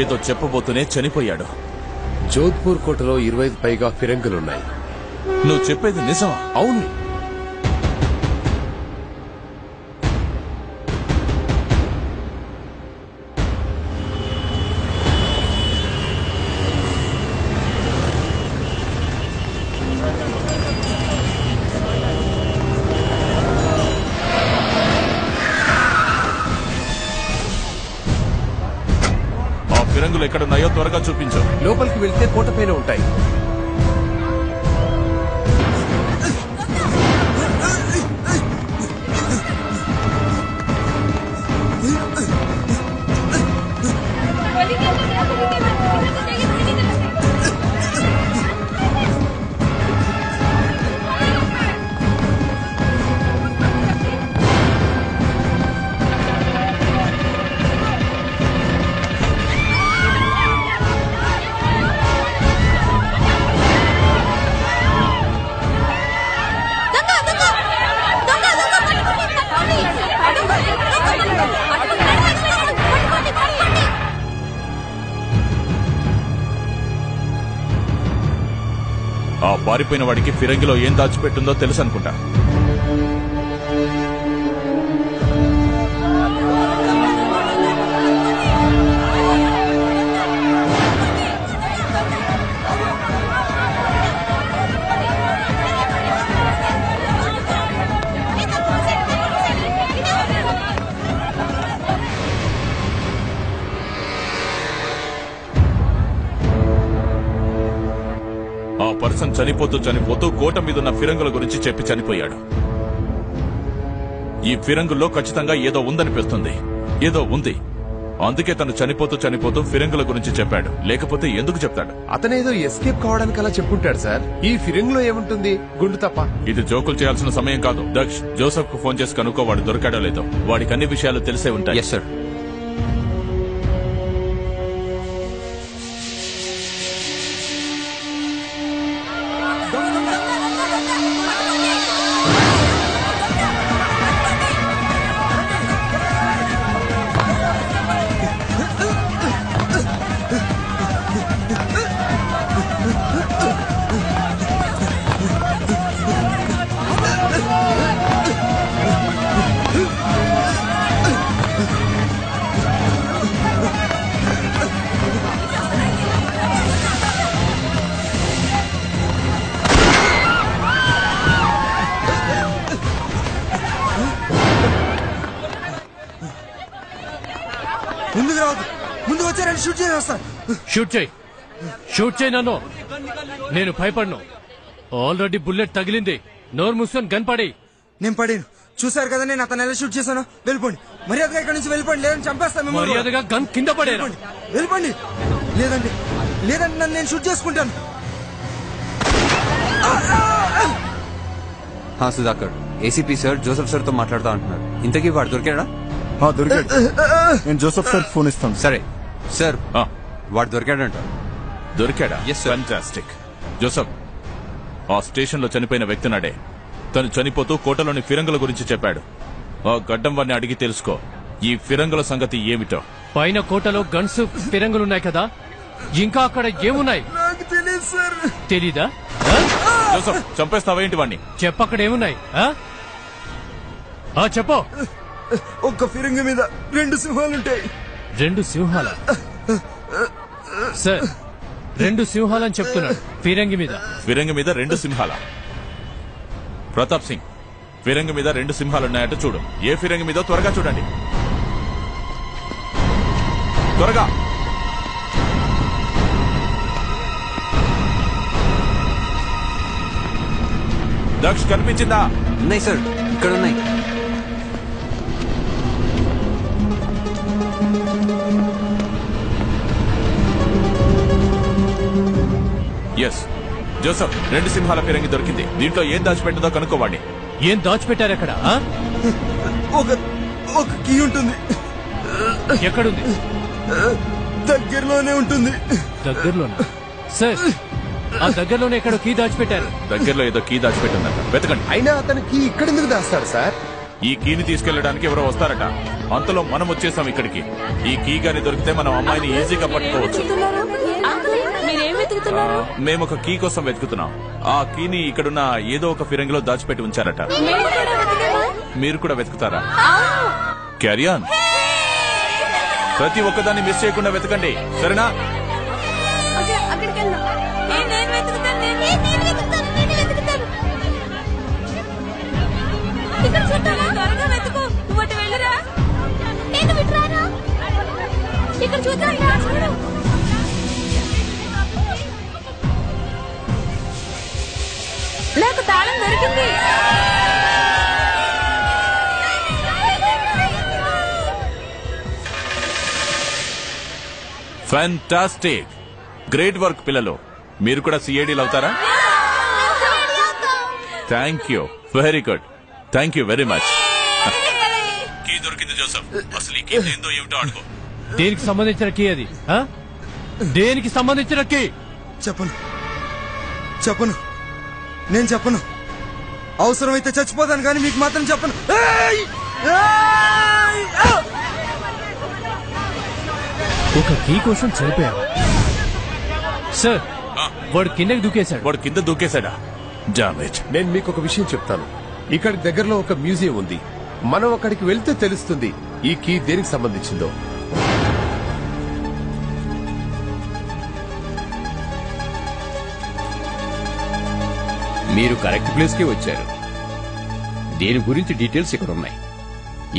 ఏదో చెప్పబోతూనే చనిపోయాడు. జోధ్పూర్ కోటలో 25 పైగా ఫిరంగులున్నాయి. నువ్వు చెప్పేది నిజమా? అవును. ఫిరంగులు ఎక్కడున్నాయో త్వరగా చూపించు. లోపలికి వెళ్తే కోట పైన ఉంటాయి. ఆ పారిపోయిన వాడికి ఫిరంగిలో ఏం దాచిపెట్టుందో తెలుసు అనుకుంటా. ఆ పర్సన్ చనిపోతూ కోట మీదున్న ఫిరంగుల గురించి చెప్పి చనిపోయాడు. ఈ ఫిరంగుల్లో ఖచ్చితంగా ఏదో ఉందనిపిస్తుంది. ఏదో ఉంది. అందుకే తను చనిపోతూ ఫిరంగుల గురించి చెప్పాడు. లేకపోతే ఎందుకు చెప్తాడు? అతనేదో ఎస్కేప్ కావడానికి అలా చెప్పుంటాడు సార్. ఈ ఫిరంగులో ఏముంటుంది? గుండు తప్ప. ఇది జోకులు చేయాల్సిన సమయం కాదు. దక్ష్, జోసెఫ్ కు ఫోన్ చేసి కనుక్కో వాడు దొరికాడో లేదో. వాడికి అన్ని విషయాలు తెలిసే ఉంటాయి. Yes sir. ముందు వచ్చారని షూట్ చేస్తా. షూట్ చేయి నన్ను. నేను భయపడను. ఆల్రెడీ బుల్లెట్ తగిలింది. నోరు మూసుకొని గన్ పడి. నేను పడాను. చూసారు కదా నేను అతను ఎలా షూట్ చేశాను. వెళ్ళిపోండి, మర్యాదగా ఇక్కడి నుంచి వెళ్ళిపోండి, లేదని చంపేస్తాను. మర్యాదగా గన్ కింద పడేరా. వెళ్ళిపోండి. లేదండి నన్ను నేను షూట్ చేసుకుంటాను. Sudhakar, ACP sir Joseph sir తో మాట్లాడుతా అంటున్నారు. ఇంతకీ వాడు దొరికాడా? దొరికాడు. నేను జోసెఫ్ సార్ ఫోన్ ఇస్తాను. సరే సార్, వాడు దొరికాడంట. దొరికాడా? ఫ్యాంటాస్టిక్. జోసెఫ్, ఆ స్టేషన్ లో చనిపోయిన వ్యక్తి నాడే. తను చనిపోతూ కోటలోని ఫిరంగుల గురించి చెప్పాడు. ఆ గడ్డం వాడిని అడిగి తెలుసుకో ఈ ఫిరంగుల సంగతి ఏమిటో. పైన కోటలో గన్స్ ఫిరంగులున్నాయి కదా, ఇంకా అక్కడ ఏమున్నాయి? నాకు తెలియదు సార్. తెలీదా? జోసెఫ్, చంపేస్తావేంటి వాడిని? చెప్పక్కడ ఏమున్నాయి? చెప్పు. ఒక్క ఫిరంగి మీద 2 సింహాలుంటాయి. 2 సింహాల? సార్, 2 సింహాలని చెప్తున్నాడు. ఫిరంగి మీద 2 సింహాల? ప్రతాప్ సింగ్, ఫిరంగి మీద 2 సింహాలున్నాయట. చూడు, ఏ ఫిరంగి మీద త్వరగా చూడండి. త్వరగా. దక్ష్, కనిపించిందా? ఉన్నాయి సార్, ఇక్కడ ఉన్నాయి. ఎస్ జోసెఫ్, 2 సింహాల ఫిరంగి దొరికింది. దీంట్లో ఏం దాచిపెట్టిందో కనుక్కోవాడి. ఏం దాచిపెట్టారు అక్కడ? ఒక కీ ఉంటుంది. ఎక్కడుంది? దగ్గరలోనే ఉంటుంది. దగ్గరలోనే? సార్, ఆ దగ్గరలోనే ఎక్కడో కీ దాచిపెట్టారు. దగ్గరలో ఏదో కీ దాచిపెట్టిందట. వెతకండి. అయినా అతను కీ ఇక్కడెందుకు దాస్తాడు సార్? ఈ కీని తీసుకెళ్లడానికి ఎవరో వస్తారట. అంతలో మనం వచ్చేసాం ఇక్కడికి. ఈ కీ గాని దొరికితే మనం అమ్మాయిని ఈజీగా పట్టుకోవచ్చు. మేము ఒక కీ కోసం వెతుకుతున్నాం. ఆ కీని ఇక్కడున్న ఏదో ఒక ఫిరంగిలో దాచిపెట్టి ఉంచారట. మీరు కూడా వెతుకుతారా? క్యారియాన్, ప్రతి ఒక్కదాన్ని మిస్ చేయకుండా వెతకండి, సరేనా? నాకు తాళం దొరికింది. ఫ్యాంటాస్టిక్, గ్రేట్ వర్క్ పిల్లలు. మీరు కూడా సిఐడీలు అవుతారా? Thank you, very good, thank you very much. Key దొరికింది జోసెఫ్. అసలు ఈ కీ ఏందో ఏమిటో అడుగు. దేనికి సంబంధించిన కీ అది? దేనికి సంబంధించిన కీ? చెప్పను, నేను చెప్పను. అవసరమైతే చచ్చిపోతాను కానీ మీకు మాత్రం చెప్పను. ఒక కీ కోసం చనిపోయారు. సార్, వాడు కిందకి దూకేశాడు. వాడు కింద దూకేశాడా? జామేజ్. నేను మీకు ఒక విషయం చెప్తాను. ఇక్కడ దగ్గరలో ఒక మ్యూజియం ఉంది. మనం అక్కడికి వెళ్తే తెలుస్తుంది ఈ కీ దేనికి సంబంధించిందో. మీరు కరెక్ట్ ప్లేస్ కే వచ్చారు. దీని గురించి డీటెయిల్స్ ఇక్కడ ఉన్నాయి.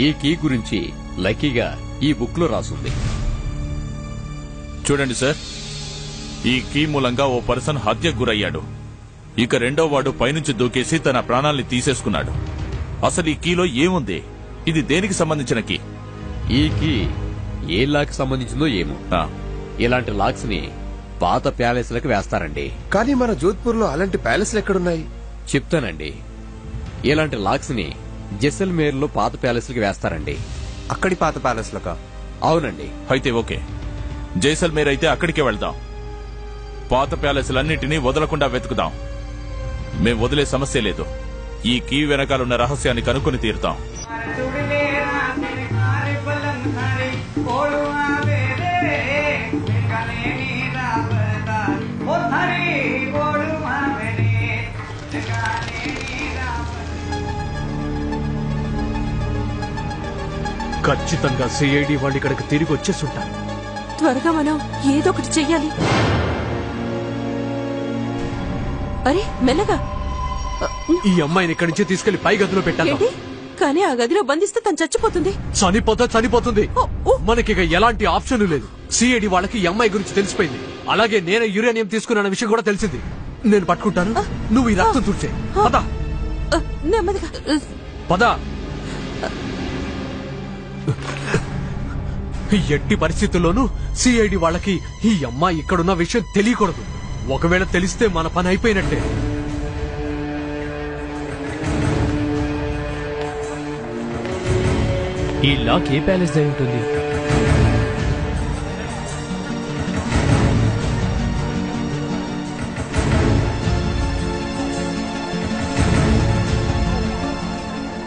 ఈ కీ గురించి లక్కీగా ఈ బుక్ లో రాసుంది. చూడండి సార్, ఈ కీ మూలంగా ఓ పర్సన్ హత్యకు గురయ్యాడు. ఇక రెండో వాడు పైనుంచి దూకేసి తన ప్రాణాల్ని తీసేసుకున్నాడు. అసలు ఈ కీలో ఏముంది? ఇది దేనికి సంబంధించిన కీ? ఈ కీ ఏ లాక్ సంబంధించిందో ఏమో. ఇలాంటి లాక్స్ ని పాత ప్యాలెస్లకు వేస్తారండి. కానీ మన జోధ్పూర్ లో అలాంటి ప్యాలెస్లు ఎక్కడున్నాయి? చెప్తానండి. ఇలాంటి లాక్స్ ని జైసల్మేర్ లో పాత ప్యాలెస్లకు వేస్తారండి. అక్కడి పాత ప్యాలెస్లకా? అవునండి. అయితే ఓకే, జైసల్మేర్ అయితే అక్కడికే వెళ్దాం. పాత ప్యాలెస్లన్నింటినీ వదలకుండా వెతుకుదాం. మేం వదిలే సమస్య లేదు. ఈ కీ వెనకాలన్న రహస్యాన్ని కనుక్కొని తీరుతాం. ఖచ్చితంగా సిఐడి వాళ్ళు ఇక్కడికి తిరిగి వచ్చేస్తుంటారు. త్వరగా మనం ఏదో ఒకటి చెయ్యాలి. అరే మెల్లగా. ఈ అమ్మాయిని ఇక్కడి నుంచి తీసుకెళ్లి పై గదిలో పెట్టాలి. కానీ ఆ గదిలో బంధిస్తే తను చచ్చిపోతుంది. చనిపోతుంది. మనకి ఎలాంటి ఆప్షన్ లేదు. సిఐడి వాళ్ళకి ఈ అమ్మాయి గురించి తెలిసిపోయింది. అలాగే నేను యురేనియం తీసుకున్న విషయం కూడా తెలిసింది. నేను పట్టుకుంటాను, నువ్వు ఈ రక్తం తుడిచే. పద నెమ్మదిగా పద. ఎట్టి పరిస్థితుల్లోనూ సిఐడి వాళ్ళకి ఈ అమ్మాయి ఇక్కడున్న విషయం తెలియకూడదు. ఒకవేళ తెలిస్తే మన పని అయిపోయినట్టే. ఈ లాక్ ఏ ప్యాలెస్ అయి ఉంటుంది?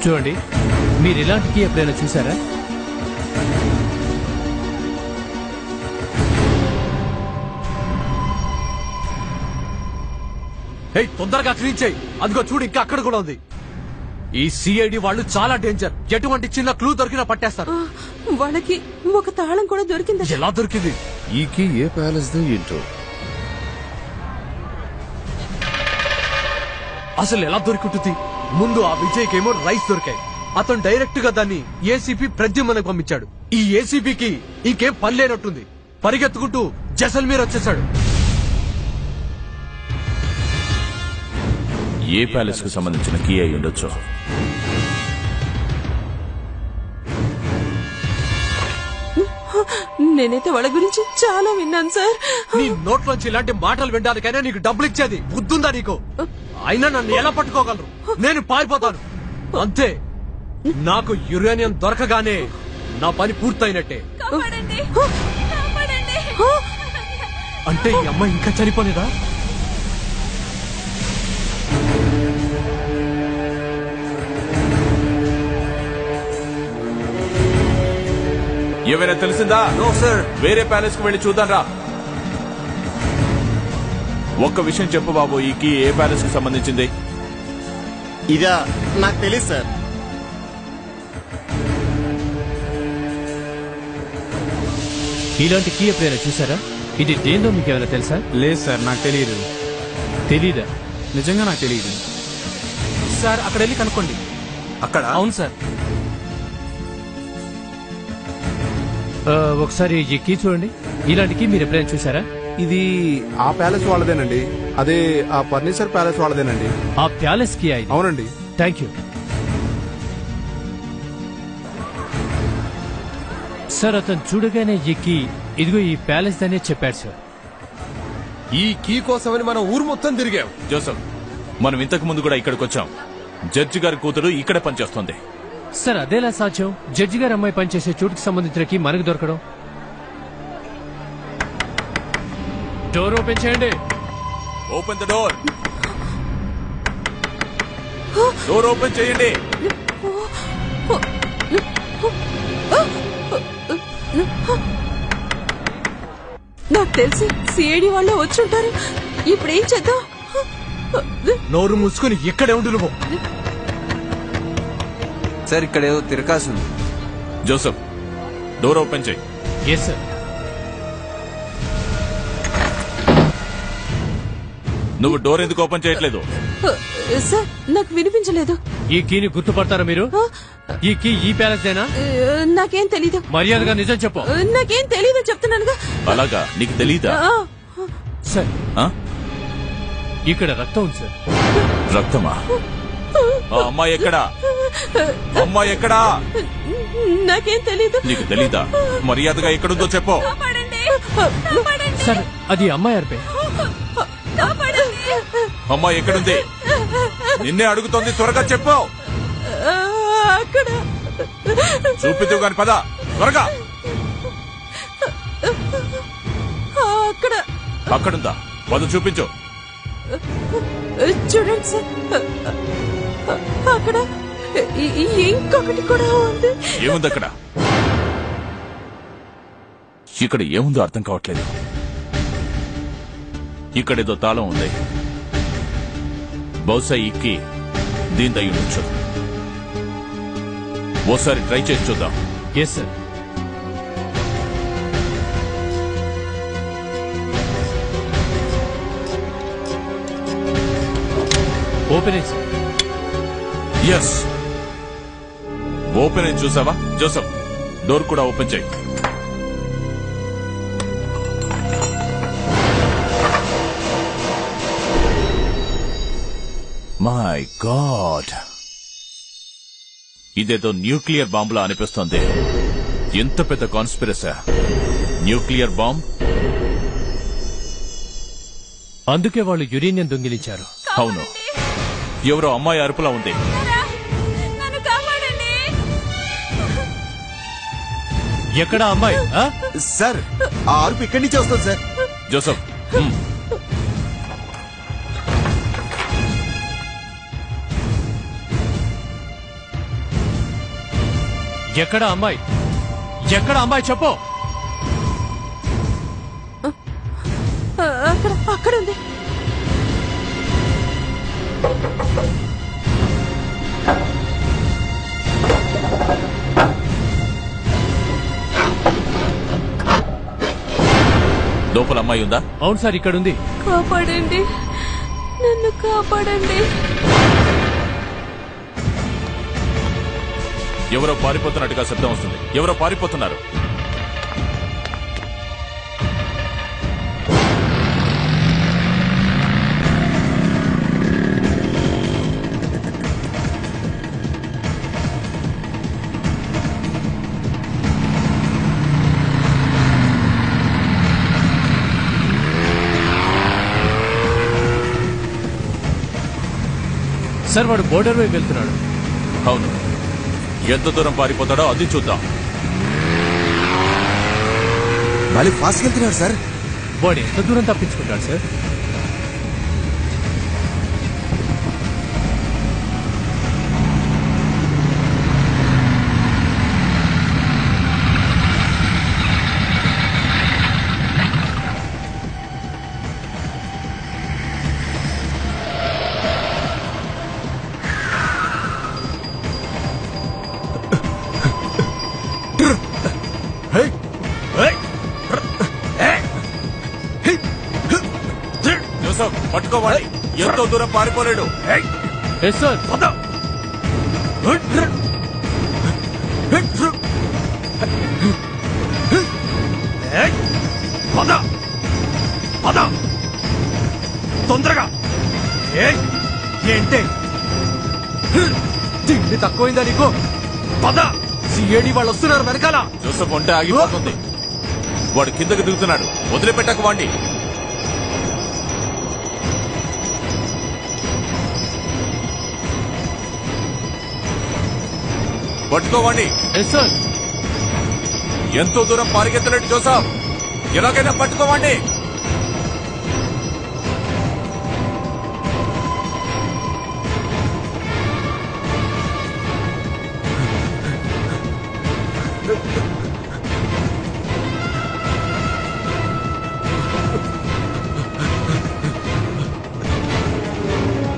చూడండి, మీరు ఇలాంటి కీ ఎప్పుడైనా చూసారా? తొందరగా క్లీన్ చేయి. అదిగో చూడు, ఇంకా అక్కడ కూడా ఉంది. ఈ సిఐడి వాళ్ళు చాలా డేంజర్. ఎటువంటి చిన్న క్లూ దొరికినా పట్టేస్తారు. వాళ్ళకి ఒక తాళం కూడా దొరికింది. ఎలా దొరికింది? ఈ కీ ఏ ప్యాలెస్ దో ఏంటో. అసలు ఎలా దొరికింటుంది? ముందు ఆ విజయ్కేమో రైస్ దొరికాయి. అతను డైరెక్ట్ గా దాన్ని ఏసీపీ ప్రద్యుమ్నకు పంపించాడు. ఈ ఏసీపీకి ఇంకేం పని లేనట్టుంది. పరిగెత్తుకుంటూ జైసల్మేర్ వచ్చేసాడు. ఏ ప్యాలెస్ కు సంబంధించిన కీ అయి ఉండొచ్చు. నేనైతే వాళ్ళ గురించి చాలా విన్నాను సార్. నీ నోట్లోంచి ఇలాంటి మాటలు వినడానికైనా నీకు డబ్బులు ఇచ్చేది బుద్ధుందా నీకు? అయినా నన్ను ఎలా పట్టుకోగలరు? నేను పారిపోతాను అంతే. నాకు యురేనియం దొరకగానే నా పని పూర్తయినట్టే. అంటే ఈ అమ్మాయి ఇంకా చనిపోలేదా? ఏమైనా తెలిసిందా? No sir. వేరే ప్యాలెస్ కు వెళ్లి చూద్దాం రా. ఒక్క విషయం చెప్పు బాబు, ఈ కీ ఏ ప్యాలెస్ కు సంబంధించింది? ఇదా నాకు తెలియదు సార్. ఇలాంటి కీ ఎప్పుడైనా చూసారా? ఇది దేందో మీకు ఏమైనా తెలుసా? లేదు సార్, నాకు తెలియదు. తెలీదా? నిజంగా నాకు తెలియదు సార్. అక్కడ వెళ్ళి కనుక్కోండి. అక్కడ? అవును సార్. ఒకసారి ఈ కీ చూడండి. ఇలాంటి కీ మీరు ఎప్పుడైనా చూసారా? ఇది ఆ ప్యాలెస్ వాళ్ళదేనండి. అదే ఆ ఫర్నిచర్ ప్యాలెస్ వాళ్ళదేనండి. ఆ ప్యాలెస్ కీ? అవునండి. Thank you sir. అతను చూడగానే ఈ కీ ఇదిగో ఈ ప్యాలెస్ దనే చెప్పాడు సార్. ఈ కీ కోసమని మనం ఊరు మొత్తం తిరిగాం. జోసఫ్, మనం ఇంతకు ముందు కూడా ఇక్కడికి వచ్చాం. జడ్జి గారి కూతురు ఇక్కడే పనిచేస్తుంది. సార్ అదేలా సాధ్యం? జడ్జి గారు అమ్మాయి పనిచేసే చోటుకి సంబంధించిన కీ మనకు దొరకడం? డోర్ ఓపెన్ చేయండి. Open the door. Door open చేయండి. నాకు తెలిసి సిఐడి వాళ్ళే వచ్చుంటారు. ఇప్పుడు ఏం చేద్దాం? నోరు మూసుకుని ఇక్కడే ఉండు నువ్వు. సార్ ఇక్కడ ఏదో తిరకాసు ఉంది. జోసఫ్ డోర్ ఓపెన్ చేయి. Yes sir. నువ్వు డోర్ ఎందుకు ఓపెన్ చేయట్లేదు? సార్ నాకు వినిపించలేదు. ఈ కీని గుర్తుపడతారా మీరు? ఈ కీ ఈ ప్యాలెస్ దేనా? నాకేం తెలీదు. మర్యాదగా నిజం చెప్పు. నాకేం తెలీదు చెప్తున్నానుగా. అలాగా, నీకు తెలీదా? సార్ ఆ? ఇక్కడ రక్తం ఉంది సార్. రక్తమా? ఆ అమ్మాయి ఎక్కడా? అమ్మాయి ఎక్కడా? నాకేం తెలీదు. నీకు తెలీదా? మర్యాదగా ఎక్కడుందో చెప్పు. సార్ అది అమ్మాయి అర్పే. అమ్మాయి ఎక్కడుంది? నిన్నే అడుగుతోంది, త్వరగా చెప్పు. అక్కడ చూపిద్దు గాని పద త్వరగా. అక్కడ అక్కడుందా? పద చూపించు. చూడండి సార్, అక్కడ ఇంకొకటి కూడా ఉంది. ఏముంది అక్కడ? ఇక్కడ ఏముందో అర్థం కావట్లేదు. ఇక్కడేదో తాళం ఉంది. బహుశా ఇక్కి దీని దయ్యి ఉండొచ్చు. ఓసారి ట్రై చేసి చూద్దాం. Yes sir. ఓపెన్ అయింది సార్. ఎస్, ఓపెన్ అయింది. చూసావా జోసఫ్? డోర్ కూడా ఓపెన్ చేయి. మై గాడ్, ఇదేదో న్యూక్లియర్ బాంబులా అనిపిస్తోంది. ఎంత పెద్ద కాన్స్పిరసీ! Nuclear bomb. అందుకే వాళ్ళు యురేనియం దొంగిలించారు. అవును, ఎవరో అమ్మాయి అరుపులా ఉంది. ఎక్కడ అమ్మాయి? సార్ ఆ అరుపు ఇక్కడి నుంచి వస్తుంది సార్. జోసఫ్ ఎక్కడ అమ్మాయి? ఎక్కడ అమ్మాయి చెప్పు. అక్కడ అక్కడ ఉంది. లోపల అమ్మాయి ఉందా? అవును సార్, ఇక్కడ ఉంది. కాపాడండి, నన్ను కాపాడండి. ఎవరో పారిపోతున్నట్టుగా శబ్దం వస్తుంది. ఎవరో పారిపోతున్నారు. సార్ వాడు బోర్డర్ వైపు వెళ్తున్నాడు. అవును, ఎంత దూరం పారిపోతాడో అది చూద్దాం. మళ్ళీ ఫాస్ట్ వెళ్తున్నాడు సార్. వాడు ఎంత దూరం తప్పించుకుంటాడు సార్? జోసఫ్ పట్టుకోవాలి. ఎంతో దూరం పారిపోలేడు. Yes sir. తొందరగా. ఏంటి తిండి తక్కువైందా నీకు? పద, సిఐడి వాళ్ళు వస్తున్నారు వెనకాల. జోసఫ్ ఉంటే ఆగిపోతుంది. వాడు కిందకి దిగుతున్నాడు. వదిలిపెట్టకు వాణ్ణి. పట్టుకోవండి. ఎంతో దూరం పారికెత్తలేడు జోసఫ్. ఎలాగైనా పట్టుకోవండి.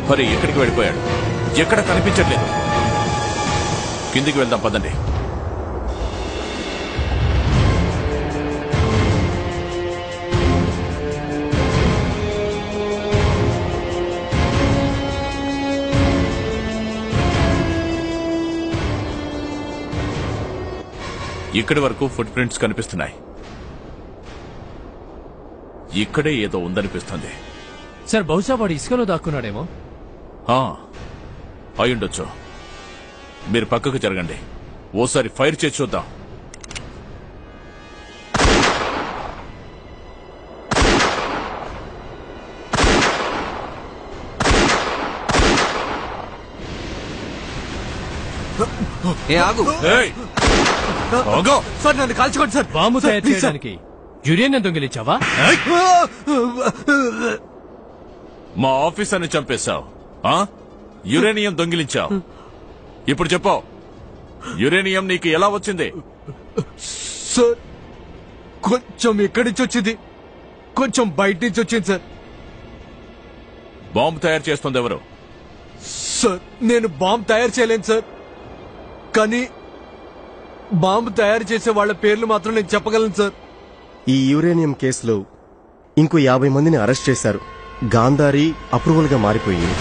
మరి ఎక్కడికి వెళ్ళిపోయాడు? ఎక్కడ కనిపించట్లేదు. కిందికి వెళ్దాం పదండి. ఇక్కడి వరకు ఫుట్ ప్రింట్స్ కనిపిస్తున్నాయి. ఇక్కడే ఏదో ఉందనిపిస్తుంది. సార్ బహుశా వాడు ఇసుకలో దాక్కున్నాడేమో. అయ్యుండొచ్చు. మీరు పక్కకు జరగండి, ఓసారి ఫైర్ చేసి చూద్దాం. సార్ నన్ను కాల్చుకోండి సార్. బాంబు తయారు చేయడానికి యురేనియం దొంగిలించావా? మా ఆఫీసర్ని చంపేశావు, యురేనియం దొంగిలించావు. ఇప్పుడు చెప్పు, యురేనియం నీకు ఎలా వచ్చింది? సార్ కొంచెం ఇక్కడి నుంచి వచ్చింది, కొంచెం బయట నుంచి వచ్చింది సార్. బాంబు తయారు చేస్తుంది ఎవరు? సార్ నేను బాంబు తయారు చేయలేను సార్, కానీ బాంబు తయారు చేసే వాళ్ళ పేర్లు మాత్రం నేను చెప్పగలను సార్. ఈ యురేనియం కేసులో ఇంకో 50 మందిని అరెస్ట్ చేశారు. గాంధారి అప్రూవల్ గా మారిపోయింది.